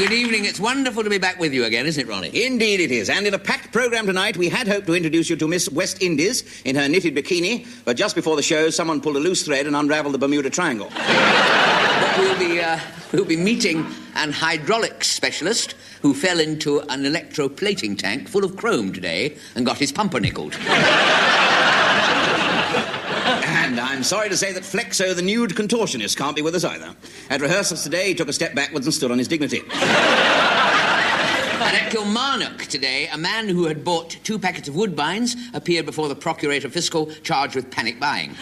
Good evening. It's wonderful to be back with you again, isn't it, Ronnie? Indeed it is. And in a packed programme tonight, we had hoped to introduce you to Miss West Indies in her knitted bikini, but just before the show, someone pulled a loose thread and unravelled the Bermuda Triangle. But we'll be meeting an hydraulics specialist who fell into an electroplating tank full of chrome today and got his pumpernickeled. And I'm sorry to say that Flexo, the nude contortionist, can't be with us either. At rehearsals today, he took a step backwards and stood on his dignity. And at Kilmarnock today, a man who had bought 2 packets of Woodbines appeared before the Procurator Fiscal charged with panic buying.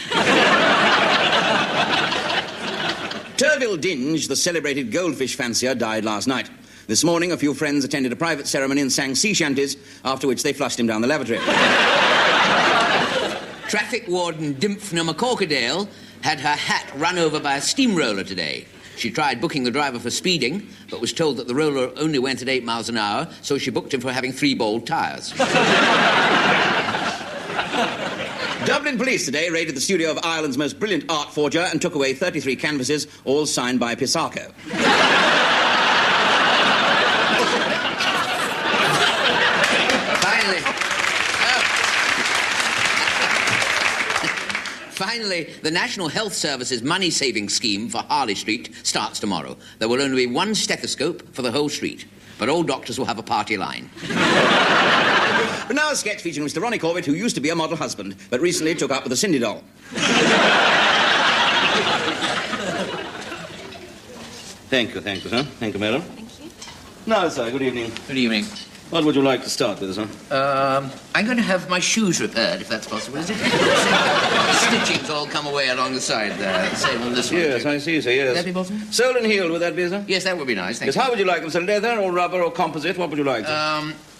Turville Dinge, the celebrated goldfish fancier, died last night. This morning, a few friends attended a private ceremony and sang sea shanties, after which they flushed him down the lavatory. Traffic warden Dymphna McCorkadale had her hat run over by a steamroller today. She tried booking the driver for speeding, but was told that the roller only went at 8 miles an hour, so she booked him for having 3 bald tyres. Dublin police today raided the studio of Ireland's most brilliant art forger and took away 33 canvases, all signed by Pisarco. Finally, the National Health Service's money-saving scheme for Harley Street starts tomorrow. There will only be 1 stethoscope for the whole street, but all doctors will have a party line. But now a sketch featuring Mr. Ronnie Corbett, who used to be a model husband, but recently took up with a Cindy doll. Thank you, sir. Thank you, madam. Thank you. Now, sir, good evening. Good evening. What would you like to start with, sir? I'm going to have my shoes repaired, if that's possible, is it? Stitching's all come away along the side there. Same on this one. Yes, I see, sir, yes. Would that be possible? Soled and heeled, would that be, sir? Yes, that would be nice, thank Yes, you. how would you like them, sir? Leather or rubber or composite? What would you like, sir?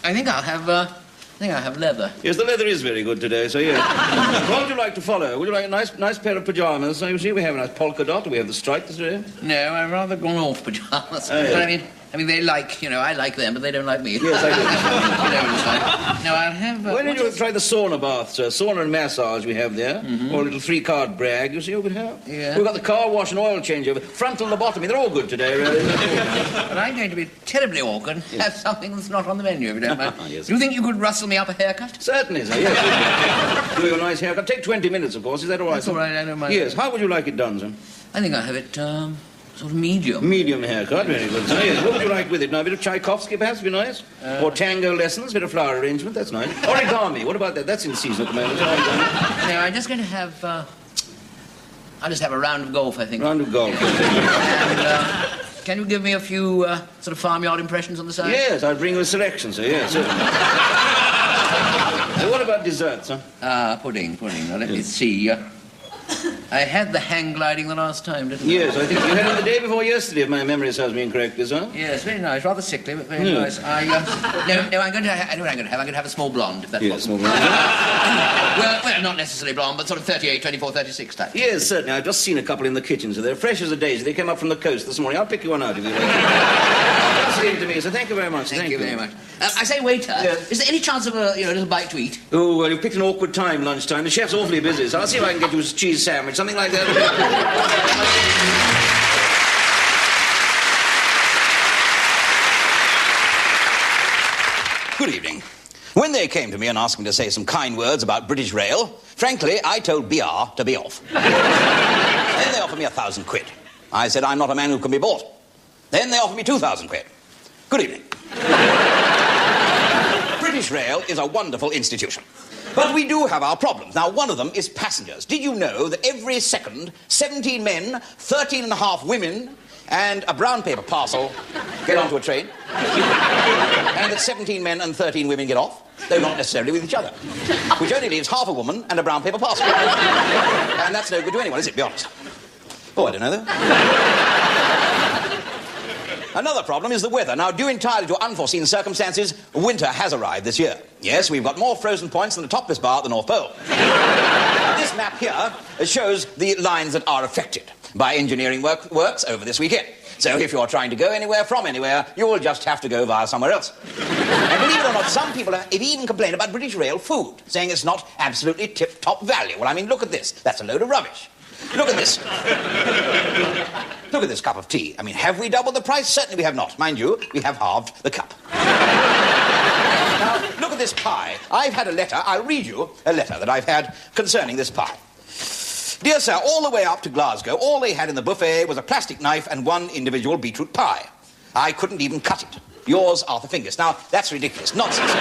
I think I'll have leather. Yes, the leather is very good today, so yes. What would you like to follow? Would you like a nice pair of pyjamas? So you see, we have a nice polka dot. We have the stripe today. No, I'd rather gone off pyjamas. Oh, yes. But I mean, they like, I like them, but they don't like me. Yes, I do. It's fine. No, I'll have... Why don't you try the sauna bath, sir? Sauna and massage we have there. Or a little 3-card brag, you see what we have? Yeah. We've got the car wash and oil changeover. Frontal lobotomy, they're all good today, really. But I'm going to be terribly awkward and have something that's not on the menu, if you don't mind. Yes. Do you think you could rustle me up a haircut? Certainly, sir, yes. Do you a nice haircut? Take 20 minutes, of course. Is that all right, That's sir? all right, I don't mind. Yes, how would you like it done, sir? I think I'll have it, sort of medium. Medium haircut, very good, sir. Yes, what would you like with it? Now, a bit of Tchaikovsky, perhaps, would be nice? Or tango lessons, a bit of flower arrangement, that's nice. Origami, what about that? That's in season at the moment. No, I'm just going to have, I'll just have a round of golf, I think. Round of golf. And, can you give me a few, sort of farmyard impressions on the side? Yes, I'll bring you a selection, sir, yes, certainly. What about dessert, sir? Pudding. Now, let me see. I had the hang gliding the last time, didn't I? Yes, I think you had it the day before yesterday, if my memory serves me incorrectly, sir. Yes, very nice. Rather sickly, but very nice. I know what I'm going to have. I'm going to have a small blonde, if that's possible. well, not necessarily blonde, but sort of 38, 24, 36 type. Yes, certainly. I've just seen a couple in the kitchen, so they're fresh as a daisy. They came up from the coast this morning. I'll pick you one out if you like. Just leave it to me, so thank you very much. Thank you very much. I say, waiter, Yes. is there any chance of a little bite to eat? Oh, well, you picked an awkward time, lunchtime. The chef's awfully busy, so I'll see if I can get you a cheese sandwich, something like that. Good evening. When they came to me and asked me to say some kind words about British Rail, frankly, I told BR to be off. Then they offered me 1,000 quid. I said, I'm not a man who can be bought. Then they offered me 2,000 quid. Good evening. British Rail is a wonderful institution. But we do have our problems. Now, one of them is passengers. Did you know that every second, 17 men, 13 and a half women, and a brown paper parcel get onto a train? And that 17 men and 13 women get off, though not necessarily with each other. Which only leaves half a woman and a brown paper parcel. And that's no good to anyone, is it? Be honest. Oh, I don't know, though. Another problem is the weather. Now, due entirely to unforeseen circumstances, winter has arrived this year. Yes, we've got more frozen points than the topless bar at the North Pole. This map here shows the lines that are affected by engineering works over this weekend. So if you're trying to go anywhere from anywhere, you will just have to go via somewhere else. And believe it or not, some people have even complained about British Rail food, saying it's not absolutely tip-top value. Well, I mean, look at this. That's a load of rubbish. Look at this. Look at this cup of tea. I mean, have we doubled the price? Certainly we have not. Mind you, we have halved the cup. Now, look at this pie. I've had a letter. I'll read you a letter that I've had concerning this pie. Dear sir, all the way up to Glasgow, all they had in the buffet was a plastic knife and one individual beetroot pie. I couldn't even cut it. Yours are the fingers. Now, that's ridiculous. Nonsense.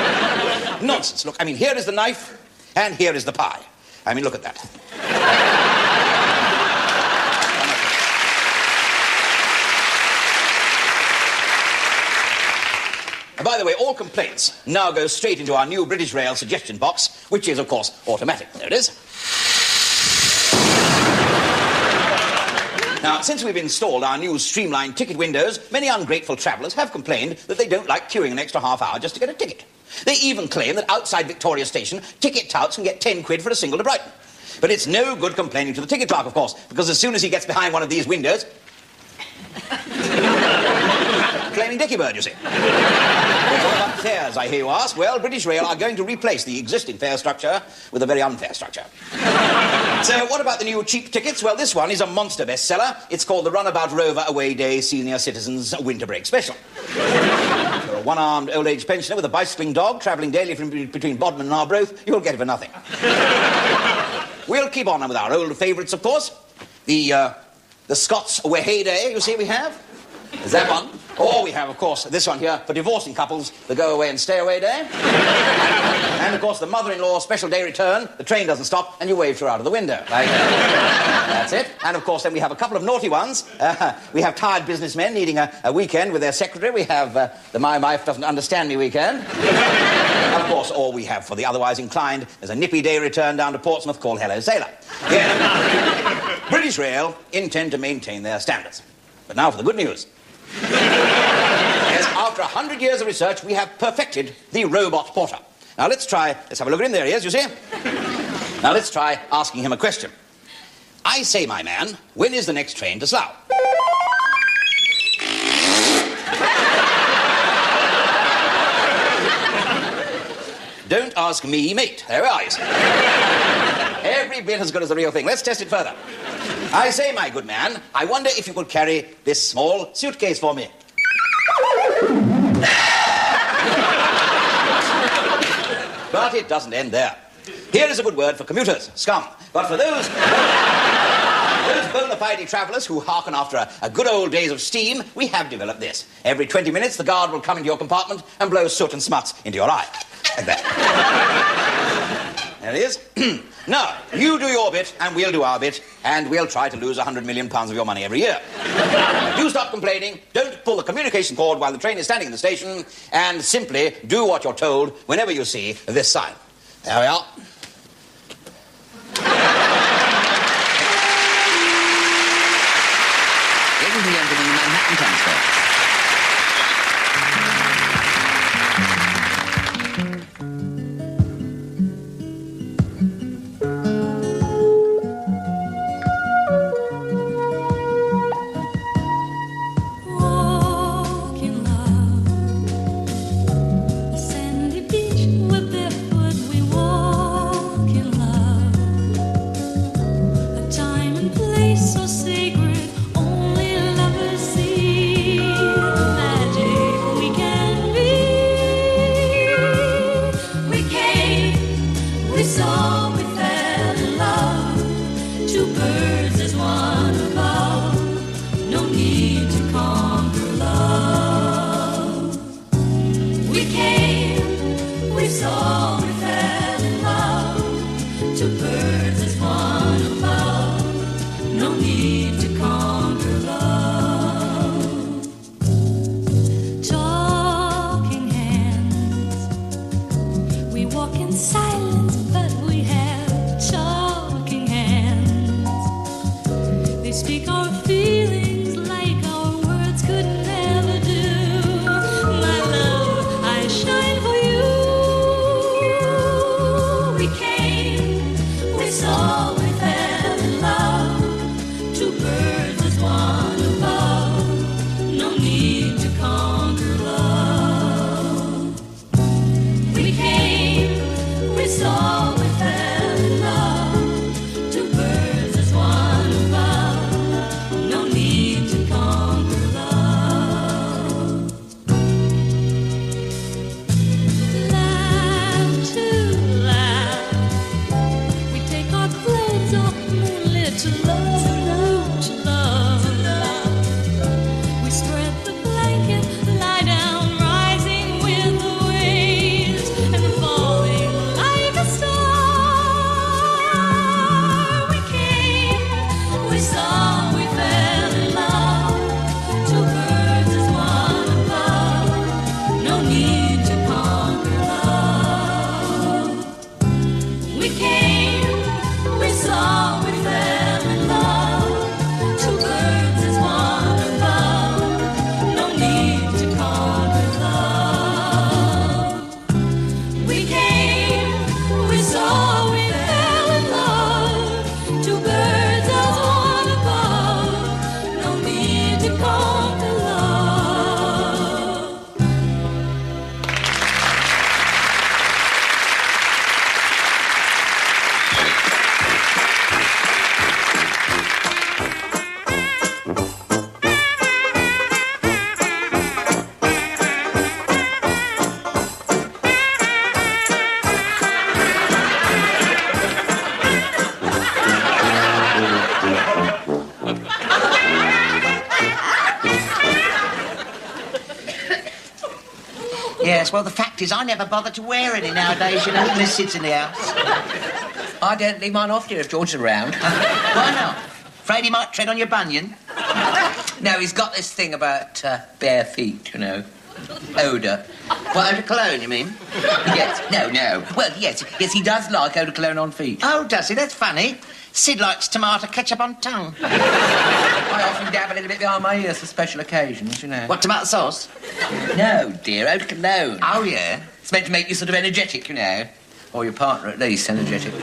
Nonsense. Look, I mean, here is the knife and here is the pie. I mean, look at that. And by the way, all complaints now go straight into our new British Rail suggestion box, which is, of course, automatic. There it is. Now, since we've installed our new streamlined ticket windows, many ungrateful travellers have complained that they don't like queuing an extra half hour just to get a ticket. They even claim that outside Victoria Station, ticket touts can get 10 quid for a single to Brighton. But it's no good complaining to the ticket clerk, of course, because as soon as he gets behind one of these windows... claiming Dicky Bird, you see. What's all about fares, I hear you ask? Well, British Rail are going to replace the existing fare structure with a very unfair structure. So what about the new cheap tickets? Well, this one is a monster bestseller. It's called the Runabout Rover Away Day Senior Citizens Winter Break Special. If you're a one-armed old-age pensioner with a bicycling dog travelling daily between Bodmin and Arbroath, you'll get it for nothing. We'll keep on with our old favourites, of course. The Scots Away Day, you see, we have. There's that one. Or we have, of course, this one here for divorcing couples, the go away and stay away day. And, of course, the mother-in-law special day return. The train doesn't stop and you wave her out of the window. Like, that's it. And, of course, then we have a couple of naughty ones. We have tired businessmen needing a weekend with their secretary. We have the My Wife Doesn't Understand Me weekend. Of course, or we have, for the otherwise inclined, there's a nippy day return down to Portsmouth called Hello Sailor. Yeah. British Rail intend to maintain their standards. But now for the good news. Yes, after 100 years of research, we have perfected the robot porter. Now, let's have a look at him. There he is, you see? Now, let's try asking him a question. I say, my man, when is the next train to Slough? Don't ask me, mate. There we are, you see. Every bit as good as the real thing. Let's test it further. I say, my good man, I wonder if you could carry this small suitcase for me. But it doesn't end there. Here is a good word for commuters, scum. But for those bona fide travellers who hearken after a good old days of steam, we have developed this. Every 20 minutes, the guard will come into your compartment and blow soot and smuts into your eye. Like that. There it is. Now, you do your bit, and we'll do our bit, and we'll try to lose £100 million of your money every year. Do stop complaining, don't pull the communication cord while the train is standing in the station, and simply do what you're told whenever you see this sign. There we are. Ladies and gentlemen, the Manhattan Transfer. Yes, well, the fact is I never bother to wear any nowadays, you know, when it sits in the house. I don't leave mine off here if George's around. Why not? Afraid he might tread on your bunion? No, he's got this thing about bare feet, you know. Odour. What, eau de cologne, you mean? Yes, no. Well, yes, he does like eau de cologne on feet. Oh, does he? That's funny. Sid likes tomato ketchup on tongue. I often dab a little bit behind my ears for special occasions, you know. What, tomato sauce? No, dear, eau de cologne. Oh, yeah? It's meant to make you sort of energetic, you know. Or your partner, at least, energetic.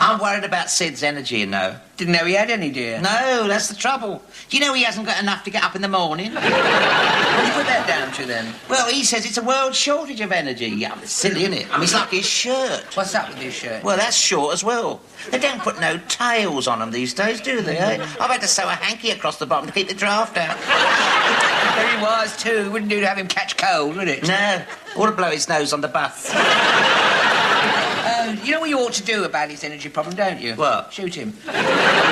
I'm worried about Sid's energy, you know. Didn't know he had any, dear. No, that's the trouble. Do you know he hasn't got enough to get up in the morning? What do you put that down to, then? Well, he says it's a world shortage of energy. Yeah, it's silly, isn't it? I mean, it's like his shirt. What's up with his shirt? Well, that's short as well. They don't put no tails on them these days, do they, eh? I've had to sew a hanky across the bottom to keep the draft out. Very wise, too. Wouldn't do to have him catch cold, would it? No, or to blow his nose on the bus. You know what you ought to do about his energy problem, don't you? What? Shoot him.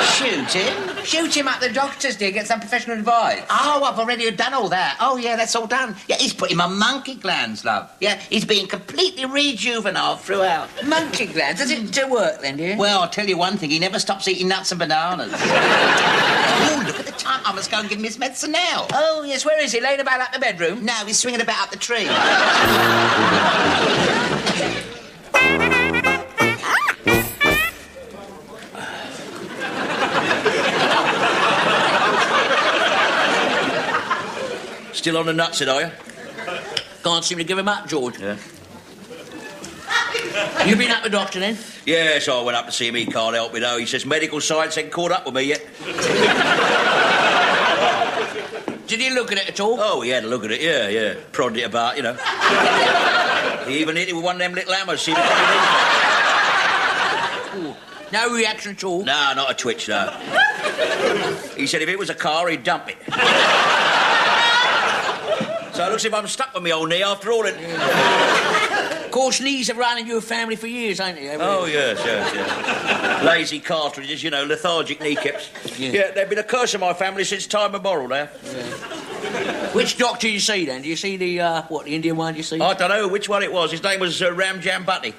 Shoot him? Shoot him at the doctor's, dear. Get some professional advice. Oh, I've already done all that. Oh, yeah, that's all done. Yeah, he's put him on monkey glands, love. Yeah, he's being completely rejuvenated throughout. Monkey glands? Does it work, then, dear? Well, I'll tell you one thing. He never stops eating nuts and bananas. Oh, look at the time. I must go and give him his medicine now. Oh, yes. Where is he? Laying about up the bedroom? No, he's swinging about up the tree. Still on the nuts, are you? Can't seem to give him up, George. Yeah. You been at the doctor, then? Yes, I went up to see him. He can't help me, though. He says medical science ain't caught up with me yet. Did he look at it at all? Oh, he had a look at it, yeah. Prodded it about, you know. He even hit it with one of them little hammers. See what Ooh. No reaction at all? No, not a twitch, no. He said if it was a car, he'd dump it. So it looks as if I'm stuck with my old knee after all. Of course, knees have run in your family for years, ain't they? Oh, yes. Lazy cartridges, you know, lethargic kneecaps. Yeah, they've been a curse of my family since time immemorial now. Yeah. Which doctor do you see, then? Do you see the, the Indian one, do you see? I don't know which one it was. His name was Ram Jam Butty.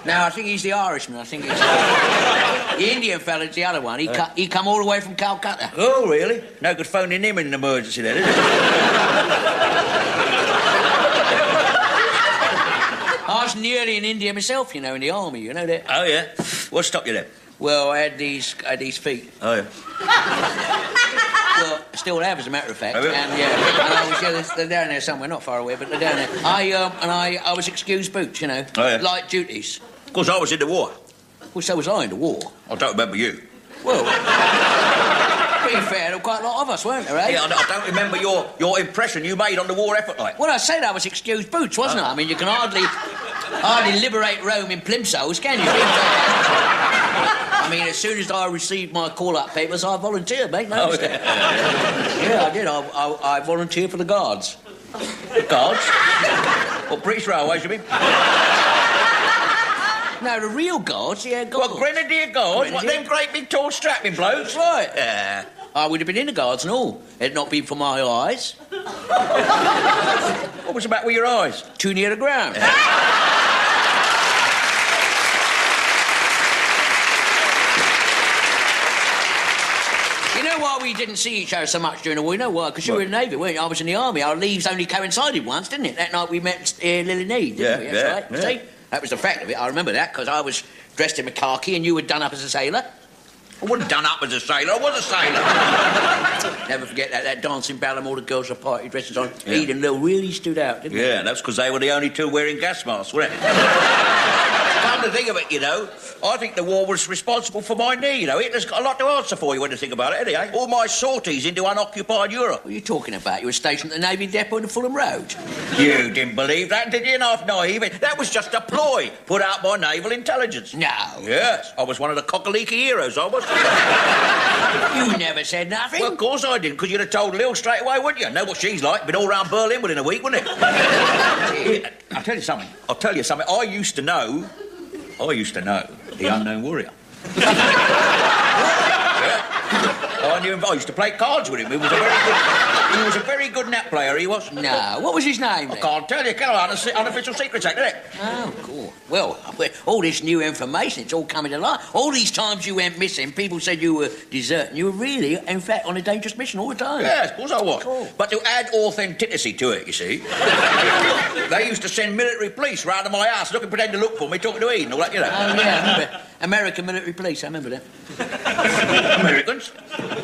No, I think he's the Irishman. I think it's... the Indian fella's the other one. He come all the way from Calcutta. Oh, really? No good phoning him in an emergency, then, is it? I was nearly in India myself, you know, in the army, you know that. Oh, yeah? What stopped you then? Well, I had these feet. Oh, yeah. Well, I still have, as a matter of fact. Oh, yeah? And I was, they're down there somewhere, not far away, but they're down there. I was excused boots, you know. Oh, yeah. Light duties. Of course, I was in the war. Well, so was I in the war. I don't remember you. Well, pretty fair, there were quite a lot of us, weren't there, eh? Yeah, I don't remember your impression you made on the war effort, like. Well, I said I was excused boots, wasn't I? I mean, you can hardly liberate Rome in plimsolls, can you? I mean, as soon as I received my call-up papers, I volunteered, mate. No mistake. Yeah, I did. I volunteered for the Guards. The Guards? What, British Railways, you mean? No, the real Guards, yeah, Guards. What, Grenadier Guards? What, them great big tall strapping blokes? Right. Yeah. I would have been in the Guards and all. Had it not been for my eyes. What was the matter with your eyes? Too near the ground. You know why we didn't see each other so much during the war? You know why? Because you were in the Navy, weren't you? I was in the Army. Our leaves only coincided once, didn't it? That night we met Lily Need, didn't we? That's right. Yeah. See? That was the fact of it. I remember that, because I was dressed in my khaki and you were done up as a sailor. I wasn't done up as a sailor. I was a sailor. Never forget that dancing ballad, all the girls with party dresses on. Yeah. Eden Lil really stood out, didn't they? Yeah, that's because they were the only two wearing gas masks, weren't it? Come to think of it, you know, I think the war was responsible for my knee, you know. Hitler's got a lot to answer for you when you think about it, hasn't he? All my sorties into unoccupied Europe. What are you talking about? You were stationed at the Navy Depot in the Fulham Road. You didn't believe that, did you? Not naive. That was just a ploy put out by naval intelligence. No. Yes, I was one of the cock-a-leaky heroes, I was. You never said nothing. Well, of course I didn't, because you'd have told Lil straight away, wouldn't you? Know what she's like. Been all round Berlin within a week, wouldn't it? I'll tell you something. I used to know the unknown warrior. Yeah. I I used to play cards with him. He was a very good net player, he was. No. What was his name, I then? can't tell you, can I? Unofficial secret act, isn't it? Oh, cool. Well, all this new information, it's all coming to light. All these times you went missing, people said you were deserting. You were really, in fact, on a dangerous mission all the time. Yes, of course I was. Cool. But to add authenticity to it, you see, they used to send military police round to my house pretending to look for me, talking to Ian, all that, you know. Oh, yeah, I remember. American military police, I remember that. Americans?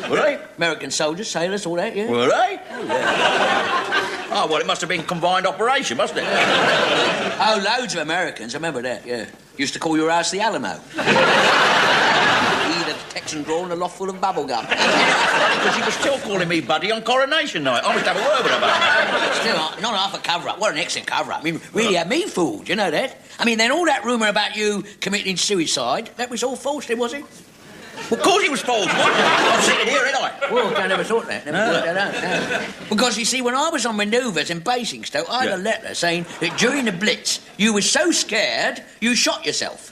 Were they? American soldiers, sailors, all that, yeah. Were they? Oh, yeah. Oh, well, it must have been combined operation, mustn't it? Oh, loads of Americans, I remember that, yeah. Used to call your house the Alamo. He, the Texan drawn a loft full of bubble gum. Because he was still calling me buddy on coronation night. I must have a word with him about it. Still, not half a cover-up. What an excellent cover-up. I mean, really had me fooled, you know that? I mean, then all that rumour about you committing suicide, that was all false, then, was it? Well, of course he was false. I'm sitting here, ain't I? Well, I never thought that. Never thought that out, no. Because, you see, when I was on manoeuvres in Basingstoke, I had a letter saying that during the Blitz, you were so scared, you shot yourself.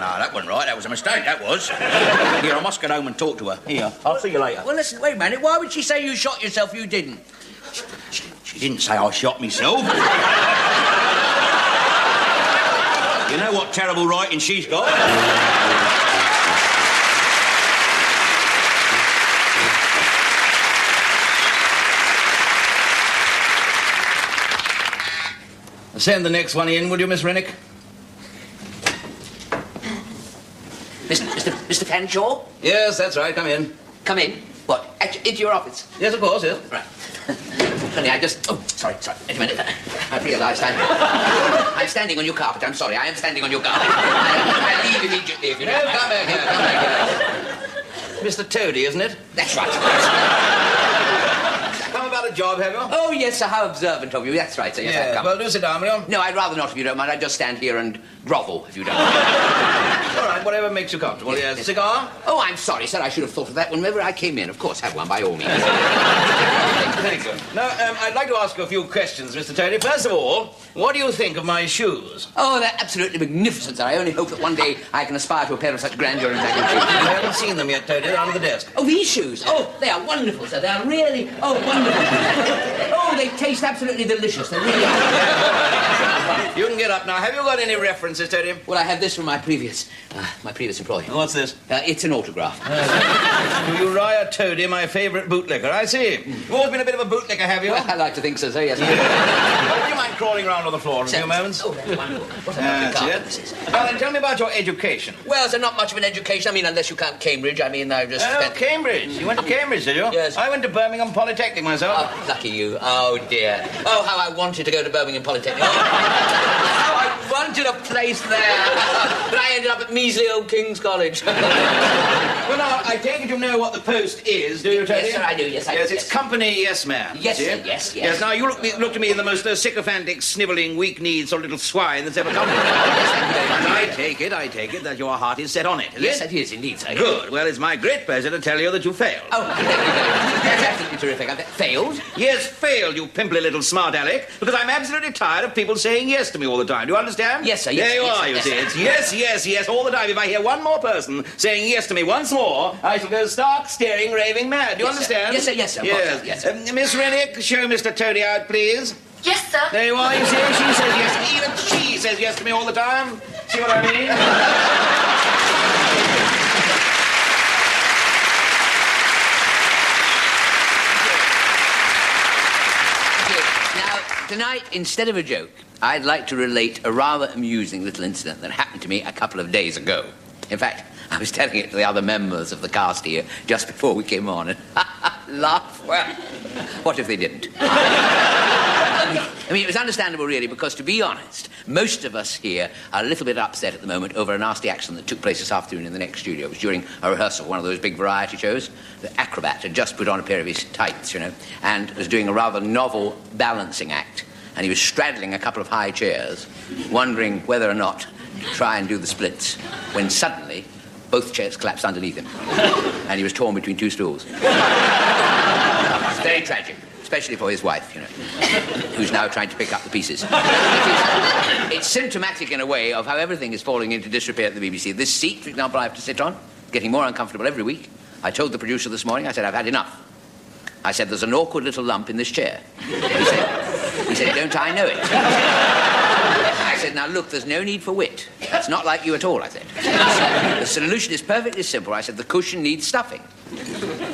No, that wasn't right. That was a mistake, that was. Here, I must get home and talk to her. Here, I'll see you later. Well, listen, wait a minute. Why would she say you shot yourself, you didn't? She didn't say I shot myself. You know what terrible writing she's got? Send the next one in, will you, Miss Rennick? Mr. Fanshawe? Yes, that's right. Come in. Come in. What? Into your office? Yes, of course, yes. Right. Honey, sorry. Wait a minute. I realised I'm standing on your carpet. I'm sorry, I am standing on your carpet. I leave immediately if you No, don't. come back here. Mr. Toady, isn't it? That's right. Come about a job, have you? Oh, yes, sir, how observant of you. That's right, sir. Yes, I've come. Well, do sit down, will you? No, I'd rather not, if you don't mind. I'd just stand here and grovel, if you don't. All right, whatever makes you comfortable. Yes, Yes. Cigar? Oh, I'm sorry, sir. I should have thought of that whenever I came in. Of course, have one, by all means. Thank you. Now, I'd like to ask you a few questions, Mr. Toady. First of all, what do you think of my shoes? Oh, they're absolutely magnificent, sir. I only hope that one day I can aspire to a pair of such grandeur and magnitude. I haven't seen them yet, Toady. They're under the desk. Oh, these shoes? Oh, they are wonderful, sir. They are really, wonderful. Oh, they taste absolutely delicious. They really are. You can get up now. Have you got any references, Toady? Well, I have this from my previous employee. What's this? It's an autograph. To Uriah Toady, my favourite bootlicker. I see. You've always been a bit of a bootlicker, have you? Well, I like to think so, sir, yes. Would you mind crawling around on the floor in a few moments? Oh, that's wonderful. What a lovely carpet this is. Now then, tell me about your education. Well, sir, not much of an education. I mean, unless you count Cambridge. I mean, I've just Oh, spent... Cambridge. You went to Cambridge, did you? Yes. I went to Birmingham Polytechnic myself. Oh, lucky you. Oh, dear. Oh, how I wanted to go to Birmingham Polytechnic. How I wanted a place there. But I ended up at measly old King's College. Well, now, I take it you know what the Post is, do you, Toady? Yes, sir, I do. Yes, I do. Yes, it's company yes man. Yes, see? sir, yes. Yes, now, you look to me the most sycophantic, snivelling, weak-kneed sort of little swine that's ever come to me. Yes, thank you very much. I take it that your heart is set on it, is Yes, it? it is indeed, sir. Good. Well, it's my great pleasure to tell you that you failed. Oh, thank you very much. That's absolutely terrific. I've failed. Yes, failed, you pimply little smart aleck, because I'm absolutely tired of people saying yes to me all the time. Do you understand? Yes, sir, yes, There you yes, are, sir, you yes, see. sir. It's yes, all the time. If I hear one more person saying yes to me once more, I shall go stark, staring, raving mad. Do you Yes, sir. understand? Yes, sir, yes, sir. Yes. Yes, sir. Miss Rennick, show Mr. Toady out, please. Yes, sir. There you are, you see. She says yes. Even she says yes to me all the time. See what I mean? Now, tonight, instead of a joke, I'd like to relate a rather amusing little incident that happened to me a couple of days ago. In fact, I was telling it to the other members of the cast here just before we came on, and laugh. Well, what if they didn't? I mean, it was understandable, really, because, to be honest, most of us here are a little bit upset at the moment over a nasty accident that took place this afternoon in the next studio. It was during a rehearsal, one of those big variety shows. The acrobat had just put on a pair of his tights, you know, and was doing a rather novel balancing act. And he was straddling a couple of high chairs, wondering whether or not to try and do the splits, when suddenly both chairs collapsed underneath him, and he was torn between two stools. It's very tragic, especially for his wife, you know, who's now trying to pick up the pieces. It's symptomatic in a way of how everything is falling into disrepair at the BBC. This seat, for example, I have to sit on, getting more uncomfortable every week. I told the producer this morning, I said, I've had enough. I said, there's an awkward little lump in this chair. He said, don't I know it? I said, now look, there's no need for wit. It's not like you at all, I said. The solution is perfectly simple. I said, the cushion needs stuffing.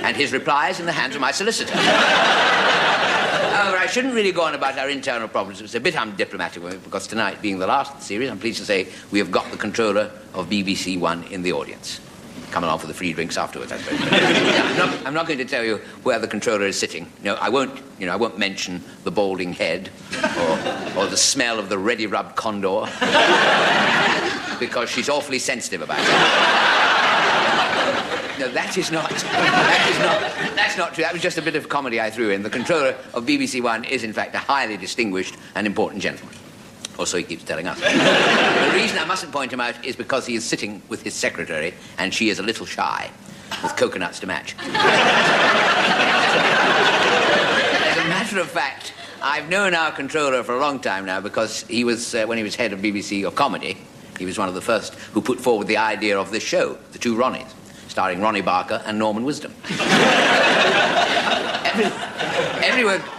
And his reply is in the hands of my solicitor. However, I shouldn't really go on about our internal problems. It's a bit undiplomatic because tonight, being the last of the series, I'm pleased to say we have got the controller of BBC One in the audience. Come along for the free drinks afterwards, I suppose. I'm not going to tell you where the controller is sitting. No, I won't mention the balding head or the smell of the ready-rubbed condor because she's awfully sensitive about it. No, that's not true. That was just a bit of comedy I threw in. The controller of BBC One is, in fact, a highly distinguished and important gentleman. Or so he keeps telling us. The reason I mustn't point him out is because he is sitting with his secretary, and she is a little shy, with coconuts to match. As a matter of fact, I've known our controller for a long time now because he was, when he was head of BBC or comedy, he was one of the first who put forward the idea of this show, The Two Ronnies, starring Ronnie Barker and Norman Wisdom.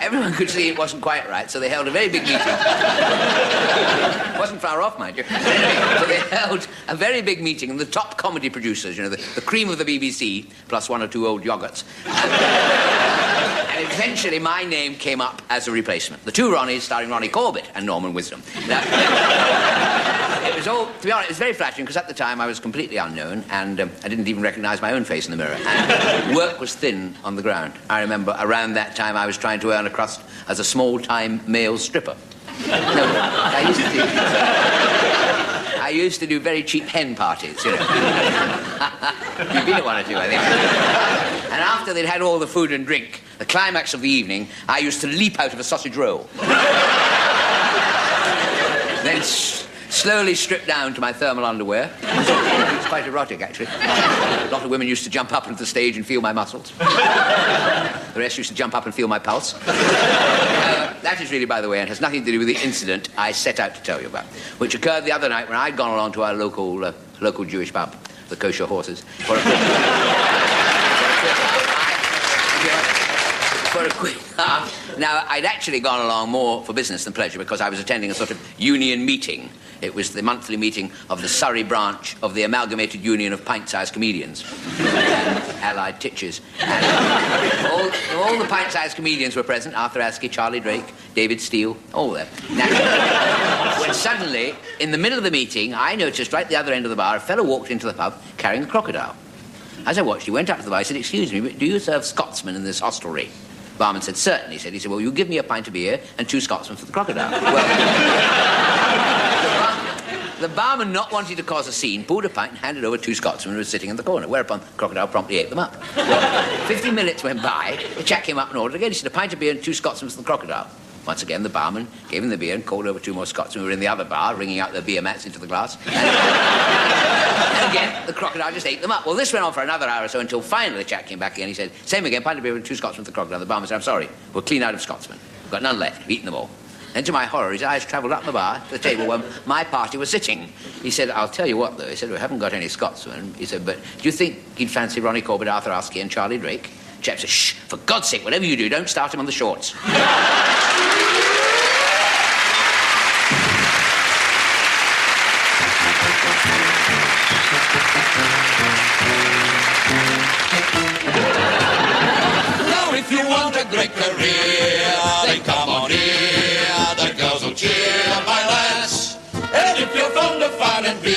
Everyone could see it wasn't quite right, so they held a very big meeting. It wasn't far off, mind you. So they held a very big meeting, and the top comedy producers, the cream of the BBC, plus one or two old yogurts. And eventually my name came up as a replacement. The Two Ronnies, starring Ronnie Corbett and Norman Wisdom. Now, it was all, to be honest, it was very flattering, because at the time I was completely unknown, and I didn't even recognise my own face in the mirror. And work was thin on the ground. I remember around that time I was trying to earn a crust as a small-time male stripper. No, I used to do very cheap hen parties, You've been at one or two, I think. And after they'd had all the food and drink, the climax of the evening, I used to leap out of a sausage roll. Then slowly stripped down to my thermal underwear. It's quite erotic, actually. A lot of women used to jump up onto the stage and feel my muscles. The rest used to jump up and feel my pulse. That is really, by the way, and has nothing to do with the incident I set out to tell you about, which occurred the other night when I'd gone along to our local Jewish pub, the Kosher Horses, for a quick laugh. Now, I'd actually gone along more for business than pleasure because I was attending a sort of union meeting. It was the monthly meeting of the Surrey branch of the Amalgamated Union of Pint-Sized Comedians and Allied Titches. And all the pint-sized comedians were present, Arthur Askey, Charlie Drake, David Steele, all there. Now, when suddenly, in the middle of the meeting, I noticed right at the other end of the bar, a fellow walked into the pub carrying a crocodile. As I watched, he went up to the bar, he said, "Excuse me, but do you serve Scotsmen in this hostelry?" The barman said, "Certainly," he said, "well, you give me a pint of beer and 2 Scotsmen for the crocodile." Well, the barman, not wanting to cause a scene, poured a pint and handed over 2 Scotsmen who were sitting in the corner, whereupon the crocodile promptly ate them up. Well, 15 minutes went by, the chap came up and ordered again. He said, "A pint of beer and 2 Scotsmen for the crocodile." Once again, the barman gave him the beer and called over 2 more Scotsmen who were in the other bar, wringing out their beer mats into the glass. And again, the crocodile just ate them up. Well, this went on for another hour or so until finally the chap came back again. He said, "Same again, pint of beer and 2 Scotsmen for the crocodile." The barman said, "I'm sorry, we're clean out of Scotsmen. We've got none left. We've eaten them all." Then, to my horror, his eyes travelled up the bar to the table where my party was sitting. He said, "I'll tell you what, though." He said, "We haven't got any Scotsmen." He said, "But do you think he'd fancy Ronnie Corbett, Arthur Askey and Charlie Drake?" The chap said, "Shh, for God's sake, whatever you do, don't start him on the shorts." Now, if you want a great career, then come on here. The girls will cheer, my lads. And if you're fond of fun and beer,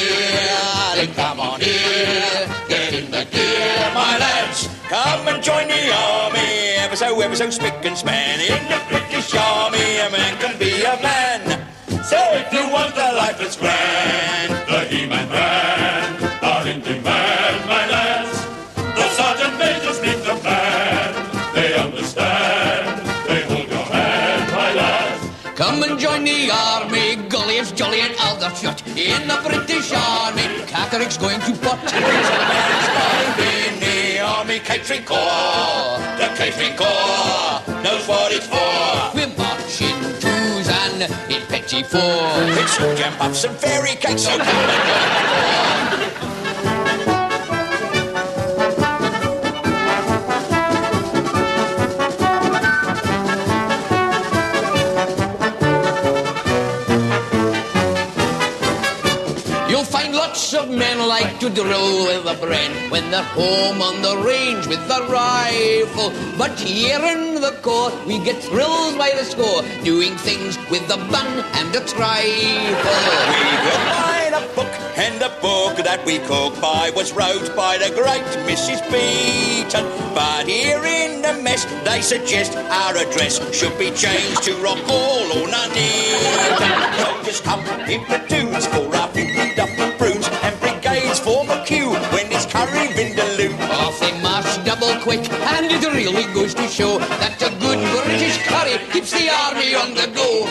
then come on here. Get in the gear, my lads. Come and join the army. Ever so spick and span. In the British Army, a man can be a man. So if you want a life that's grand, the He-Man brand are in demand, my lads. The sergeant majors need the band. They understand. They hold your hand, my lads. Come and join the army. Golly, it's jolly and Aldershot. In the British Army, Catterick's going to pot. In the Army Catering Corps, the Catering Corps knows what it's for. We're marching twos and in petty fours. It's jam puffs and fairy cakes, so come and join the corps. of men like to drill with a brain when they're home on the range with the rifle. But here in the Corps, we get thrills by the score, doing things with the bun and the trifle. We will find a book, and the book that we cook by was wrote by the great Mrs. Beaton. But here in the mess, they suggest our address should be changed to Rock Hall or Nuneaton. Soldiers come in platoons for our 50 duffel prunes, and brigades form a queue when it's curry vindaloo. Off they march double quick, and it really goes to show that a good British curry keeps the army on the go.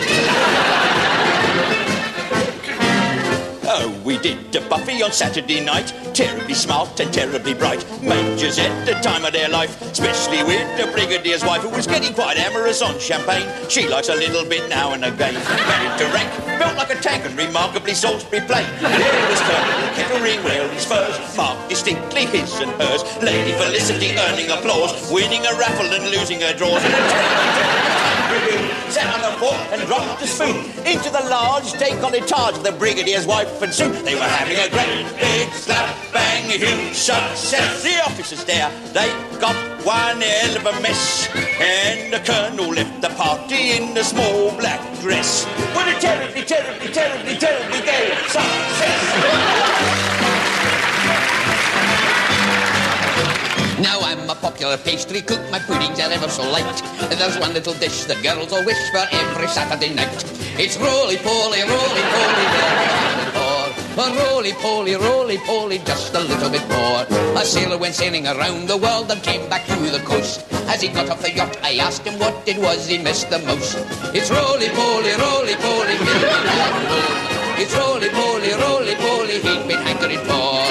Oh, we did a Buffy on Saturday night, terribly smart and terribly bright. Majors at the time of their life, especially with the Brigadier's wife, who was getting quite amorous on champagne. She likes a little bit now and again. Married to rank, built like a tank and remarkably Salisbury plain. There was Colonel Kettering wearing his furs, marked distinctly his and hers. Lady Felicity earning applause, winning a raffle and losing her drawers. Sat on the fork and dropped the spoon into the large décolletage of the Brigadier's wife, and soon they were having a great big slap bang huge success. The officers there, they got one hell of a mess, and the Colonel left the party in a small black dress. What a terribly, terribly, terribly, terribly gay success. Now I'm a popular pastry cook, my puddings are ever so light. There's one little dish the girls all wish for every Saturday night. It's roly-poly, roly-poly, roly-poly, roly-poly, just a little bit more. A sailor went sailing around the world and came back to the coast. As he got off the yacht, I asked him what it was he missed the most. It's roly-poly, roly-poly, it's roly-poly, roly-poly, he'd been hankering for.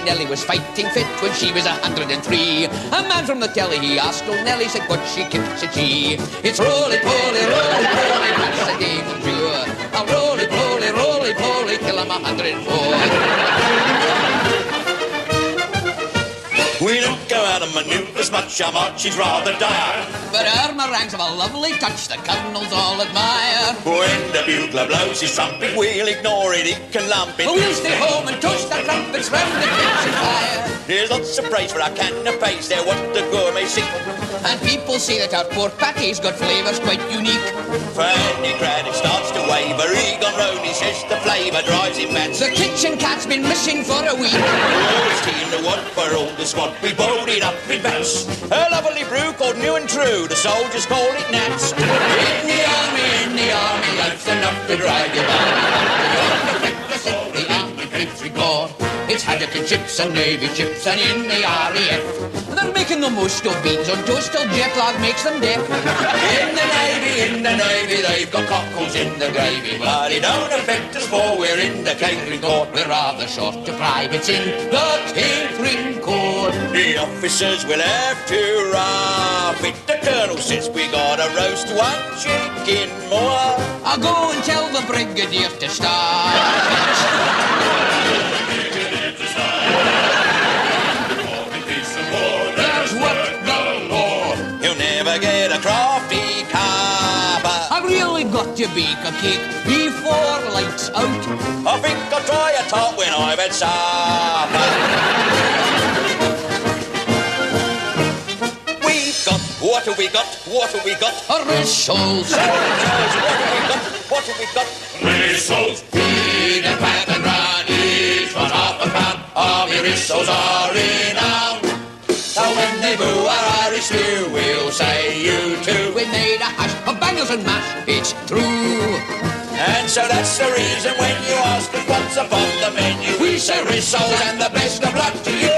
Nellie was fighting fit when she was 103. A man from the telly, he asked old Nellie, said, what she keeps, said she. It's roly-poly, roly-poly, that's the game of sure. A roly-poly, roly-poly, till I'm 104. We don't go out of manoeuvres much, our march is rather dire. But our meringues have a lovely touch the colonels all admire. When the bugler blows his trumpet, we'll ignore it, he can lump it. But we'll stay home and toast our trumpets round the kitchen fire. There's lots of praise for our canapes, they're what the gourmet seek. And people say that our pork patty's got flavours quite unique. Fanny Craddock starts to waver, Egon Ronnies says the flavour drives him mad. The kitchen cat's been missing for a week. Oh, it's tea in the one for all the squad, we bowled it up in bats. A lovely brew called New and True, the soldiers call it Nats. In the army, life's enough to drive you mad. The army keeps record. It's haddock and chips and navy chips, and in the RAF they're making the most of beans on toast till jet lag makes them deaf. In the navy, they've got cockles in the gravy, but it don't affect us, for we're in the catering court. We're rather short of privates in the catering court. The officers will have to rough it. The colonel says we gotta roast one chicken more. I'll go and tell the brigadier to start. There's what the law. You'll never get a crafty carver. I've really got to bake a cake before lights out. I think I'll try a tart when I've had supper. What have we got? What have we got? Rissoles. What have we got? What have we got? Rissoles. Feed and pat and run, each for half a pound. Our rissoles are renowned. So when they boo our Irish stew, we'll say you too. We made a hash of bangles and mash, it's true. And so that's the reason when you ask us what's upon the menu, we say rissoles and the best of luck to you.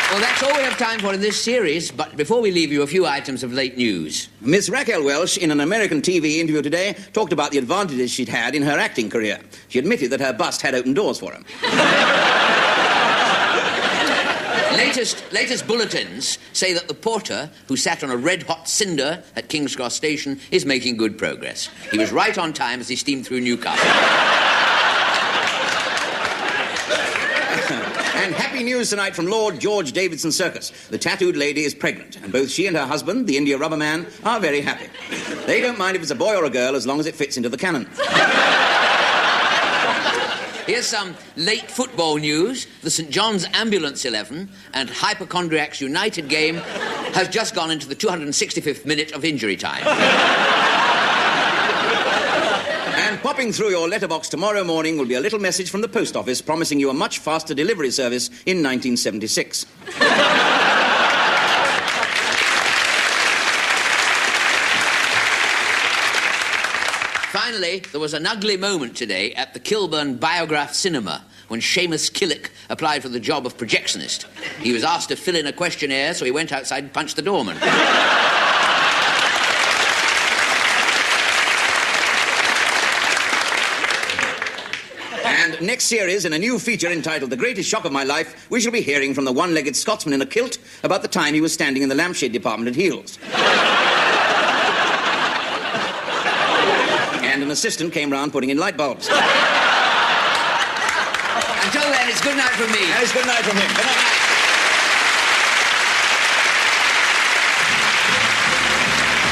Well, that's all we have have time for in this series, but before we leave you, a few items of late news. Miss Raquel Welch, in an American TV interview today, talked about the advantages she'd had in her acting career. She admitted that her bust had opened doors for her. Latest bulletins say that the porter who sat on a red-hot cinder at King's Cross Station is making good progress. He was right on time as he steamed through Newcastle. And happy news tonight from Lord George Davidson Circus. The tattooed lady is pregnant, and both she and her husband, the India Rubber Man, are very happy. They don't mind if it's a boy or a girl as long as it fits into the canon. Here's some late football news. The St John's Ambulance 11 and Hypochondriacs United game has just gone into the 265th minute of injury time. And popping through your letterbox tomorrow morning will be a little message from the post office promising you a much faster delivery service in 1976. Finally, there was an ugly moment today at the Kilburn Biograph Cinema when Seamus Killick applied for the job of projectionist. He was asked to fill in a questionnaire, so he went outside and punched the doorman. And next series, in a new feature entitled The Greatest Shock of My Life, we shall be hearing from the one-legged Scotsman in a kilt about the time he was standing in the lampshade department at Heels. And an assistant came round putting in light bulbs. Until then, it's good night from me. And it's good night from him. Good night.